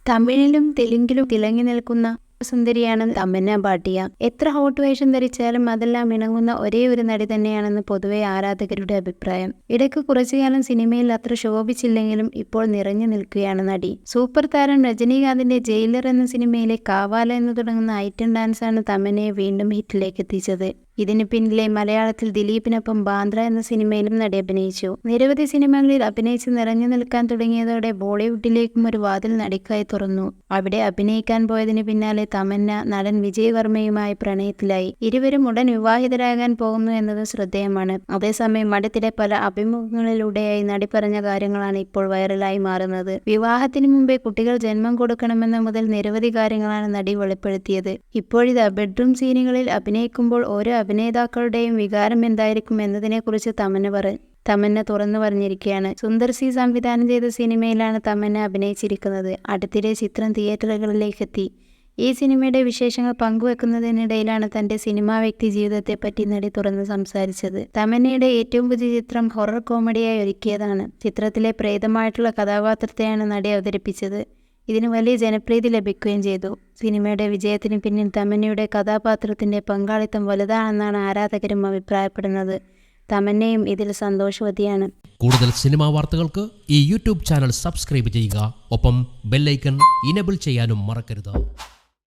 തമിഴിലും തെലുങ്കിലും തിളങ്ങി നിൽക്കുന്ന സുന്ദരിയാണ് തമന്ന ഭാട്ടിയ. എത്ര ഹോട്ട് വേഷം ധരിച്ചാലും അതെല്ലാം ഇണങ്ങുന്ന ഒരേ ഒരു നടി തന്നെയാണെന്ന് പൊതുവെ ആരാധകരുടെ അഭിപ്രായം. ഇടയ്ക്ക് കുറച്ചുകാലം സിനിമയിൽ അത്ര ശോഭിച്ചില്ലെങ്കിലും ഇപ്പോൾ നിറഞ്ഞു നിൽക്കുകയാണ് നടി. സൂപ്പർ താരം രജനീകാന്തിന്റെ ജയിലർ എന്ന സിനിമയിലെ കാവാല എന്ന് തുടങ്ങുന്ന ഐറ്റം ഡാൻസാണ് തമന്നയെ വീണ്ടും ഹിറ്റിലേക്ക് എത്തിച്ചത്. ഇതിന് പിന്നിലെ മലയാളത്തിൽ ദിലീപിനൊപ്പം ബാന്ദ്ര എന്ന സിനിമയിലും നടി അഭിനയിച്ചു. നിരവധി സിനിമകളിൽ അഭിനയിച്ച് നിറഞ്ഞു നിൽക്കാൻ തുടങ്ങിയതോടെ ബോളിവുഡിലേക്കും ഒരു വാതിൽ നടിക്കായി തുറന്നു. അവിടെ അഭിനയിക്കാൻ പോയതിന് പിന്നാലെ തമന്ന നടൻ വിജയ് വർമ്മയുമായി പ്രണയത്തിലായി. ഇരുവരും ഉടൻ വിവാഹിതരാകാൻ പോകുന്നു എന്നത് ശ്രദ്ധേയമാണ്. അതേസമയം അടുത്തിടെ പല അഭിമുഖങ്ങളിലൂടെയായി നടി പറഞ്ഞ കാര്യങ്ങളാണ് ഇപ്പോൾ വൈറലായി മാറുന്നത്. വിവാഹത്തിന് മുമ്പേ കുട്ടികൾ ജന്മം കൊടുക്കണമെന്ന മുതൽ നിരവധി കാര്യങ്ങളാണ് നടി വെളിപ്പെടുത്തിയത്. ഇപ്പോഴിതാ ബെഡ്റൂം സീനുകളിൽ അഭിനയിക്കുമ്പോൾ ഓരോ അഭിനേതാക്കളുടെയും വികാരം എന്തായിരിക്കും എന്നതിനെക്കുറിച്ച് തമന്ന തുറന്നു പറഞ്ഞിരിക്കുകയാണ്. സുന്ദർ സി സംവിധാനം ചെയ്ത സിനിമയിലാണ് തമന്ന അഭിനയിച്ചിരിക്കുന്നത്. അടുത്തിടെ ചിത്രം തിയേറ്ററുകളിലേക്കെത്തി. ഈ സിനിമയുടെ വിശേഷങ്ങൾ പങ്കുവെക്കുന്നതിനിടയിലാണ് തന്റെ സിനിമാ വ്യക്തി ജീവിതത്തെപ്പറ്റി നടി തുറന്ന് സംസാരിച്ചത്. തമന്നയുടെ ഏറ്റവും പുതിയ ചിത്രം ഹൊറർ കോമഡിയായി ഒരുക്കിയതാണ്. ചിത്രത്തിലെ പ്രേതമായിട്ടുള്ള കഥാപാത്രത്തെയാണ് നടി അവതരിപ്പിച്ചത്. ഇതിന് വലിയ ജനപ്രീതി ലഭിക്കുകയും ചെയ്തു. സിനിമയുടെ വിജയത്തിന് പിന്നിൽ തമന്നയുടെ കഥാപാത്രത്തിന്റെ പങ്കാളിത്തം വലുതാണെന്നാണ് ആരാധകരും അഭിപ്രായപ്പെടുന്നത്. തമന്നയും ഇതിൽ സന്തോഷവതിയാണ്. കൂടുതൽ സിനിമാ വാർത്തകൾക്ക് ഈ യൂട്യൂബ് ചാനൽ സബ്സ്ക്രൈബ് ചെയ്യുക. ഒപ്പം ബെല്ലൈക്കൺ ഇനേബിൾ ചെയ്യാനും മറക്കരുത്.